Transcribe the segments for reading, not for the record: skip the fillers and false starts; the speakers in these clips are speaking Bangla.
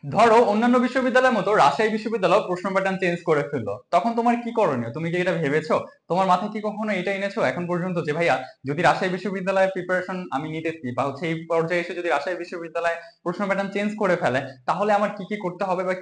ধরো অন্যান্য বিশ্ববিদ্যালয়ের মতো রাজশাহী বিশ্ববিদ্যালয় প্রশ্ন প্যাটার্ন চেঞ্জ করে ফেললো, তখন তোমার কি করণীয়? তুমি কি এটা ভেবেছো? তোমার মাথায় কি কখনো এটা এনেছো এখন পর্যন্ত যে ভাইয়া যদি রাজশাহী বিশ্ববিদ্যালয়ের প্রিপারেশন আমি নিতেছি বা হচ্ছে এই পর্যায়ে এসে যদি রাজশাহী বিশ্ববিদ্যালয় প্রশ্ন প্যাটার্ন চেঞ্জ করে ফেলে, তাহলে আমার কি কি করতে হবে বা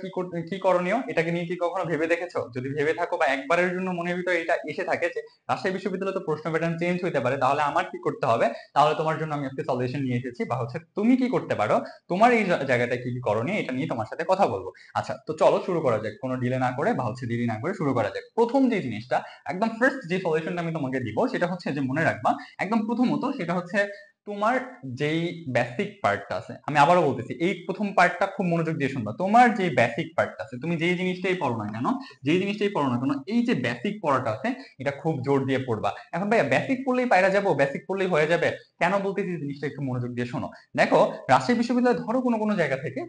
কি করণীয়, এটাকে নিয়ে কি কখনো ভেবে দেখেছো? যদি ভেবে থাকো বা একবারের জন্য মনের ভিতরে এটা এসে থাকে যে রাজশাহী বিশ্ববিদ্যালয়ে তো প্রশ্ন প্যাটার্ন চেঞ্জ হইতে পারে, তাহলে আমার কি করতে হবে, তাহলে তোমার জন্য আমি আজকে সলিউশন নিয়ে এসেছি বা হচ্ছে তুমি কি করতে পারো, তোমার এই জায়গাটা কি কি করণীয়, এটা নিয়ে তোমার সাথে কথা বলবো। আচ্ছা, তো চলো শুরু করা যাক, কোনো ডিলে না করে বা হচ্ছে দেরি না করে শুরু করা যাক। প্রথম যে জিনিসটা, একদম ফার্স্ট যে সলিউশনটা আমি তোমাকে দিব সেটা হচ্ছে যে মনে রাখবা, একদম প্রথমত সেটা হচ্ছে তোমার যেই বেসিক পার্টটা আছে, আমি আবারও বলতেছি এই প্রথম পার্টটা খুব মনোযোগ দিয়ে শুনবা। তোমার যে বেসিক পার্টটা আছে, তুমি যেই জিনিসটাই পড়ো না কেন, যেই জিনিসটাই পড়ো না কেন, এই যে বেসিক পড়াটা আছে এটা খুব জোর দিয়ে পড়বা। এখন ভাইয়া বেসিক পড়লেই পায়রা যাবো, বেসিক পড়লেই হয়ে যাবে, কেন বলতেছি জিনিসটা একটু মনোযোগ দিয়ে শোনো। দেখো, রাজশাহী বিশ্ববিদ্যালয় ধরো কোনো জায়গা থেকে,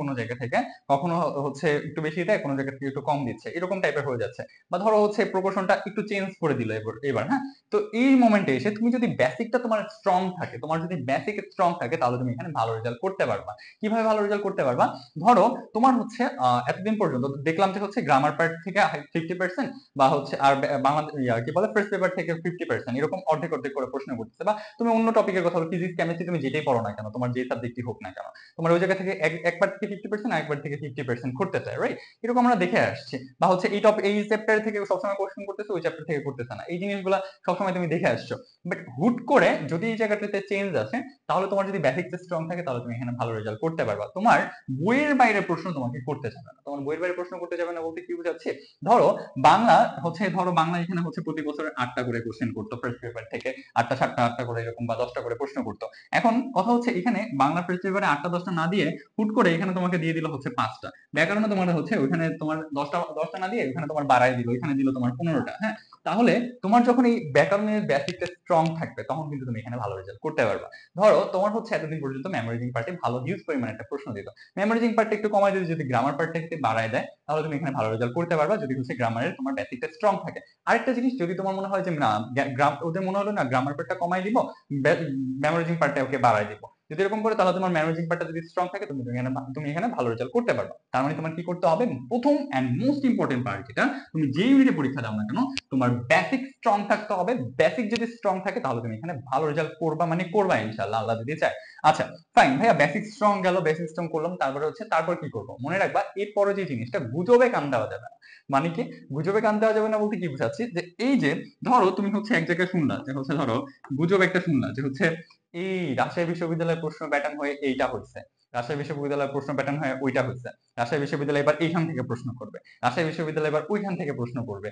কোনো জায়গা থেকে কখনো হচ্ছে একটু বেশি দেয়, কোনো জায়গা থেকে একটু কম দিচ্ছে, এরকম টাইপের হয়ে যাচ্ছে। বা ধরো হচ্ছে প্রপোর্শনটা একটু চেঞ্জ করে দিল এবার, হ্যাঁ। তো এই মোমেন্টে এসে তুমি যদি বেসিকটা তোমার স্ট্রং থাকে, তোমার যদি বেসিক স্ট্রং থাকে, তাহলে তুমি এখানে ভালো রেজাল্ট করতে পারবা। কিভাবে ভালো রেজাল্ট করতে পারবা? ধরো তোমার হচ্ছে এতদিন পর্যন্ত দেখলাম যে হচ্ছে গ্রামার পার্ট থেকে 50%, বা হচ্ছে আর বাংলা কি বলে ফার্স্ট পেপার থেকে 50%, এরকম অর্ধেক অর্ধেক করে প্রশ্ন করতেছে। বা তুমি অন্য টপিকের কথা বলো, ফিজিক্স কেমিস্ট্রি, তুমি যেটাই পড়ো না কেন, তোমার যে সাবজেক্টই হোক না কেন, তোমার ওই জায়গা থেকে একবার থেকে 50%, আরেকবার থেকে 50% করতে চায়, রাইট? এরকম আমরা দেখে আসছি। বা হচ্ছে এই চ্যাপ্টার থেকে সবসময় কোশ্চেন করতেছে, ওই চ্যাপ্টার থেকে করতেছে না, এই জিনিসগুলো সবসময় তুমি দেখে আসছো। বাট হুট করে যদি এই জায়গাটাতে চেঞ্জ আসে, তাহলে তোমার যদি বেসিক স্ট্রং থাকে, তাহলে তুমি এখানে ভালো রেজাল্ট করতে পারবা। তোমার বইয়ের বাইরে প্রশ্ন তোমাকে করতে যাবে না। তোমার বইয়ের বাইরে প্রশ্ন করতে যাবে না বলতে কি বোঝাচ্ছে? ধরো বাংলা এখানে হচ্ছে প্রতি বছর 8টা করে কোশ্চেন করতো ফার্স্ট পেপার থেকে, 8টা 7টা 8টা করে এরকম বা 10টা করে প্রশ্ন করতো। এখন কথা হচ্ছে এখানে বাংলা ফার্স্ট পেপারে 8টা 10টা না দিয়ে হুট করে এখানে তোমাকে দিয়ে দিল হচ্ছে 5টা। ব্যাকরণে তোমার হচ্ছে ওখানে তোমার 10টা না দিয়ে ওখানে তোমার বাড়ায় দিল, এখানে দিল তোমার 15টা, হ্যাঁ। তাহলে তোমার যখন এই ব্যাকরণের বেসিকটা স্ট্রং থাকবে, তখন কিন্তু তুমি এখানে ভালো রেজাল্ট করতে পারবা। ধরো তোমার হচ্ছে এতদিন পর্যন্ত মেমোরাইজিং পার্টে ভালো হিউজ পরিমাণে একটা প্রশ্ন দিত, মেমোরাইজিং পার্টটা একটু কমায় দিয়ে যদি গ্রামার পার্টটা একটু বাড়ায় দেয়, তাহলে তুমি এখানে ভালো রেজাল্ট করতে পারবা, যদি হচ্ছে গ্রামারের তোমার বেসিকটা স্ট্রং থাকে। আরেকটা জিনিস, যদি তোমার মনে হয় যে না, ওদের মনে হলো না গ্রামার পার্টটা কমাই দিব, মেমোরাইজিং পার্টটা ওকে বাড়াই দিব, যদি এরকম করে, তাহলে তোমার মেমোরাইজিং পার্টটা যদি স্ট্রং থাকে, তুমি এখানে ভালো রেজাল্ট করতে পারবে। তার মানে তোমার কি করতে হবে, প্রথম এন্ড মোস্ট ইম্পর্টেন্ট পার্ট যেটা, তুমি যে ইউনিটে পরীক্ষা দাও না কেন, তোমার বেসিক স্ট্রং থাকতে হবে। বেসিক যদি স্ট্রং থাকে, তাহলে তুমি এখানে ভালো রেজাল্ট করবা, মানে করবা ইনশাআল্লাহ, আল্লাহ যদি চায়। আচ্ছা, ফাইন ভাইয়া, বেসিক স্ট্রং গেল, বেসিক স্ট্রং করলাম, তারপর কি করবো? মনে রাখবা, এরপরে যে জিনিসটা, গুজবে কান দেওয়া যাবে না। মানে কি গুজবে কান দেওয়া যাবে না বলতে কি বুঝাচ্ছি, যে এই যে ধরো তুমি হচ্ছে এক জায়গায় শুনলা যে হচ্ছে, ধরো গুজব একটা শুনলা যে হচ্ছে এই রাজশাহী বিশ্ববিদ্যালয়ের প্রশ্ন প্যাটার্ন হয়ে এইটা হচ্ছে, রাজশাহী বিশ্ববিদ্যালয়ের প্রশ্ন প্যাটার্ন হয়ে ওইটা হচ্ছে, রাজশাহী বিশ্ববিদ্যালয় এবার এইখান থেকে প্রশ্ন করবে, রাজশাহী বিশ্ববিদ্যালয় এবার ওইখান থেকে প্রশ্ন করবে,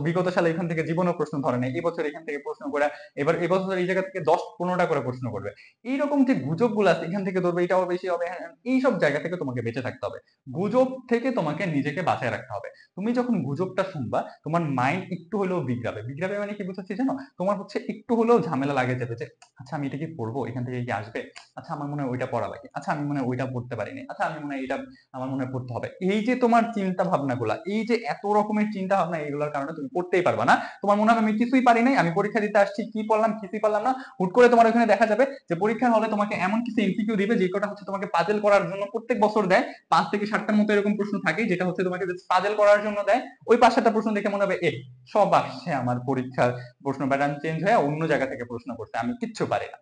বিগত সালে এখান থেকে জীবনও প্রশ্ন ধরে নেই, এবছর এখান থেকে প্রশ্ন করে, এবার এবছর এই জায়গা থেকে 10-15টা করে প্রশ্ন করবে। এইরকম যে গুজব গুলো আছে, এখান থেকে ধরবে এটাও বেশি হবে, এইসব জায়গা থেকে তোমাকে বেঁচে থাকতে হবে। গুজব থেকে তোমাকে নিজেকে বাঁচায় রাখতে হবে। তুমি যখন গুজবটা শুনবা, তোমার মাইন্ড একটু হলেও বিগড়াবে। বিগড়াবে মানে কি বুঝাচ্ছি জানো? তোমার হচ্ছে একটু হলেও ঝামেলা লাগে যাবে যে আচ্ছা আমি এটা কি পড়বো, এখান থেকে কি আসবে, আচ্ছা আমার মনে হয় ওইটা পড়া লাগে, আচ্ছা আমি মনে হয় ওইটা পড়তে পারিনি, আচ্ছা আমি মনে হয় এটা আমার মনে হয় পড়তে হবে। এই যে তোমার চিন্তা ভাবনা গুলা, এই যে এত রকমের চিন্তা ভাবনা, এইগুলোর কারণে তুমি পড়তেই পারবা না। তোমার মনে হবে আমি কিছুই পারি নাই, আমি পরীক্ষা দিতে আসছি, কি পড়লাম কিছুই পারলাম না। হুট করে তোমার ওখানে দেখা যাবে যে পরীক্ষার হলে তোমাকে এমন কিছু এমসিকিউ দিবে, যে কটা হচ্ছে তোমাকে পাজেল করার জন্য প্রত্যেক বছর দেয়, 5 থেকে 7টার মতো এরকম প্রশ্ন থাকে, যেটা হচ্ছে তোমাকে পাজেল করার জন্য দেয়। ওই 5-7টা প্রশ্ন দেখে মনে হবে সব আসছে আমার পরীক্ষার প্রশ্ন প্যাটার্ন চেঞ্জ হয়ে অন্য জায়গা থেকে প্রশ্ন করছে, আমি কিচ্ছু পারি না।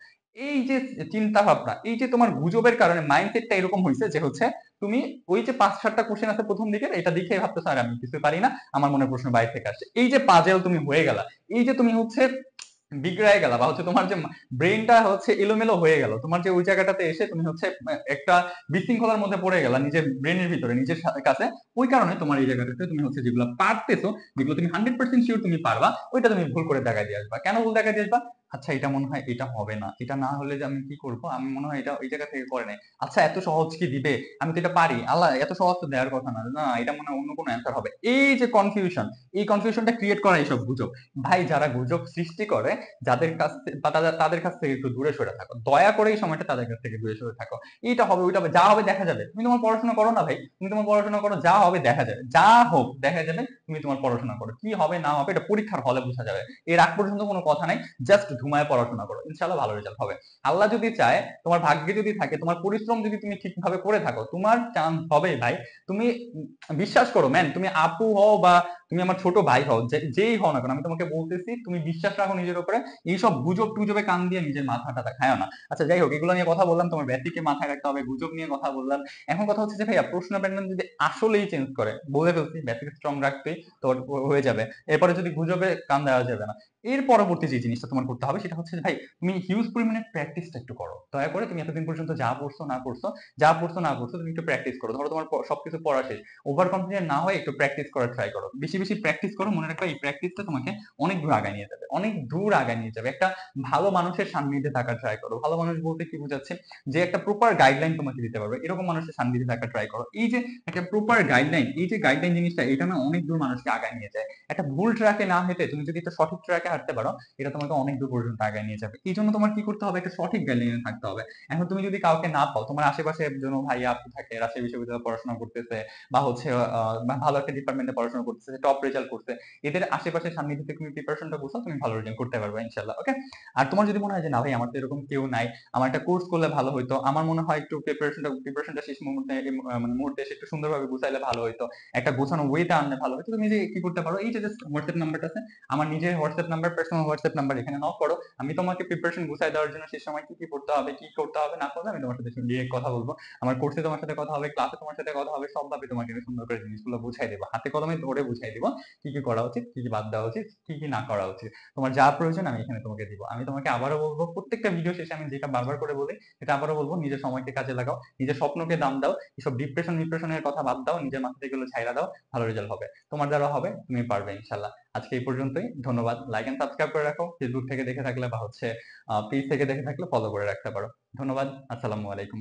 এই যে চিন্তা ভাবনা, এই যে তোমার গুজবের কারণে মাইন্ডসেটটা এরকম হয়েছে যে হচ্ছে তুমি ওই যে 5-7টা কোশ্চেন আছে প্রথম দিকে, এটা দেখে ভাবতেছো আর আমি কিছু পারি না, আমার মনে প্রশ্ন বাইরে থেকে আসছে, এই যে পাজেল তুমি হয়ে গেলা, এই যে তুমি হচ্ছে বিগড়ায় গেলা, বা হচ্ছে তোমার যে ব্রেনটা হচ্ছে এলোমেলো হয়ে গেল, তোমার যে ওই জায়গাটাতে এসে তুমি হচ্ছে একটা বিশৃঙ্খলার মধ্যে পড়ে গেলা নিজের ব্রেনের ভিতরে, নিজের কাছে। ওই কারণে তোমার এই জায়গাটাতে তুমি হচ্ছে যেগুলো পারতেছো, যেগুলো তুমি 100% শিওর তুমি পারবা, ওইটা তুমি ভুল করে দেখায় দিয়ে আসবা। কেন ভুল দেখায় দিয়ে আসবা? আচ্ছা এটা মনে হয় এটা হবে না, এটা না হলে যে আমি কি করব, আমি মনে হয় এটা ওই জায়গা থেকে করে নাই, আচ্ছা এত সহজ কি দিবে, আমি তো এটা পারি, আল্লাহ এত সহজ তো দেওয়ার কথা না, না এটা মনে হয় অন্য কোনো অ্যান্সার হবে। এই যে কনফিউশন, এই কনফিউশনটা ক্রিয়েট করা এইসব গুজব। ভাই যারা গুজব সৃষ্টি করে, যাদের কাছ থেকে তাদের কাছ থেকে একটু দূরে সরে থাকো, দয়া করে এই সময়টা তাদের কাছ থেকে দূরে সরে থাকো। এটা হবে ওইটা হবে, যা হবে দেখা যাবে, তুমি তোমার পড়াশোনা করো না ভাই, তুমি তোমার পড়াশোনা করো, যা হবে দেখা যাবে, যা হোক দেখা যাবে, তুমি তোমার পড়াশোনা করো, কি হবে না হবে এটা পরীক্ষার হলে বোঝা যাবে। এর আগ পর্যন্ত কোনো কথা নাই, জাস্ট ঘুমায় পড়াশোনা করো, ইনশাআল্লাহ ভালো রেজাল্ট হবে। আল্লাহ যদি চায়, তোমার ভাগ্যে যদি থাকে, তোমার পরিশ্রম যদি তুমি ঠিকভাবে করে থাকো, তোমার চান্স হবে ভাই। তুমি বিশ্বাস করো ম্যান, তুমি আপু হও বা তুমি আমার ছোট ভাই হও, যেই হও না কেন, আমি তোমাকে বলতেছি তুমি বিশ্বাস রাখো নিজের উপরে। এইসব গুজব টুজবে কান দিয়ে নিজের মাথাটা খায় না। আচ্ছা যাই হোক, এগুলো নিয়ে কথা বললাম, তোমার বেসিকে মাথায় রাখতে হবে, গুজব নিয়ে কথা বললাম। এখন কথা হচ্ছে যে ভাইয়া, প্রশ্ন প্যাটার্ন যদি আসলেই চেঞ্জ করে, বলে ফেলছি বেসিক স্ট্রং রাখতে, তো হয়ে যাবে। এরপরে যদি গুজবে কান দেওয়া যাবে না। এর পরবর্তী যে জিনিসটা তোমার করতে হবে সেটা হচ্ছে যে ভাই, তুমি হিউজ পরিমাণে প্র্যাকটিসটা একটু করো। দয়া করে তুমি এতদিন পর্যন্ত যা পড়ছো না পড়ছো তুমি একটু প্র্যাকটিস করো। ধরো তোমার সবকিছু পড়া শেষ, ওভার কনফিডেন্ট না হয়ে একটু প্র্যাকটিস করার ট্রাই করো, বেশি বেশি প্র্যাকটিস করো। মনে রাখবা এই প্র্যাকটিসটা তোমাকে অনেক দূর আগায় নিয়ে যাবে, অনেক দূর আগায় নিয়ে যাবে। একটা ভালো মানুষের সান্নিধ্যে থাকার ট্রাই করো। ভালো মানুষ বলতে কি বোঝাচ্ছে, যে একটা প্রপার গাইডলাইন তোমাকে দিতে পারবে, এরকম মানুষের সান্নিধ্যে থাকার ট্রাই করো। এই যে একটা প্রপার গাইডলাইন, এই যে গাইডলাইন জিনিসটা, এটা না অনেক দূর মানুষকে আগায় নিয়ে যায়। একটা ভুল ট্র্যাকে না হেঁটে তুমি যদি একটা সঠিক ট্র্যাকে হাঁটতে পারো, এটা তোমাকে অনেক দূর পর্যন্ত আগায় নিয়ে যাবে। এই জন্য তোমার কি করতে হবে, একটা সঠিক গাইডলাইনে থাকতে হবে। এখন তুমি যদি কাউকে না পাও, তোমার আশেপাশে একজন ভাই আপু থাকে, রাজশাহী বিশ্ববিদ্যালয়ে পড়াশোনা করতেছে, বা হচ্ছে ভালো একটা ডিপার্টমেন্টে পড়াশোনা করতেছে, টপ রেজাল্ট করছে, এদের আশেপাশে সান্নিধ্যে থেকে তুমি প্রিপারেশনটা বুঝছো, তুমি ভালো রেজাল্ট করতে পারবে ইনশাল্লাহ। ওকে। আর তোমার যদি মনে হয় যে না ভাই, আমার তো এরকম কেউ নাই, আমার একটা কোর্স করলে ভালো হইতো, আমার মনে হয় একটু প্রিপারেশনটা শেষ মুহূর্তে, মানে মুহূর্তে এসে একটু সুন্দরভাবে গুছাইলে ভালো হইতো, একটা গোছানো ওয়েতে আনলে ভালো হইতো, তুমি যে কি করতে পারো, এই যে জাস্ট হোয়াটসঅ্যাপ নাম্বারটা আছে, আমার নিজের WhatsApp number, personal WhatsApp number, এখানে নক করো। আমি তোমাকে প্রিপারেশন গুছাই দেওয়ার জন্য সেই সময় কি কি পড়তে হবে, কি করতে হবে না করতে, আমি তোমার সাথে ডিরেক্ট কথা বলবো। আমার কোর্সে তোমার সাথে কথা হবে, ক্লাসে তোমার সাথে কথা হবে, সবভাবে তোমাকে আমি সুন্দর করে জিনিসগুলো বুঝাই দেবো, হাতে কলমে ধরে বুঝাই দিব, কি কি করা উচিত, কি কি বাদ দেওয়া উচিত, কি কি না করা উচিত। তোমার যা প্রয়োজন আমি এখানে তোমাকে দিব। আমি তোমাকে আবারও বলবো, প্রত্যেকটা ভিডিও শেষে আমি যেটা বারবার করে বলি, সেটা আবারও বলবো, নিজের সময়কে কাজে লাগাও, নিজের স্বপ্নকে দাম দাও, এসব ডিপ্রেশনের কথা বাদ দাও, নিজের মাথা থেকে এগুলো ছাইড়া দাও, ভালো রেজাল্ট হবে, তোমার দ্বারা হবে, তুমি পারবে ইনশাল্লাহ। আজকে এই পর্যন্তই, ধন্যবাদ। লাইক এন্ড সাবস্ক্রাইব করে রাখো, ফেসবুক থেকে দেখে থাকলে বা হচ্ছে পেজ থেকে দেখে থাকলে ফলো করে রাখতে পারো। ধন্যবাদ, আসসালামু আলাইকুম।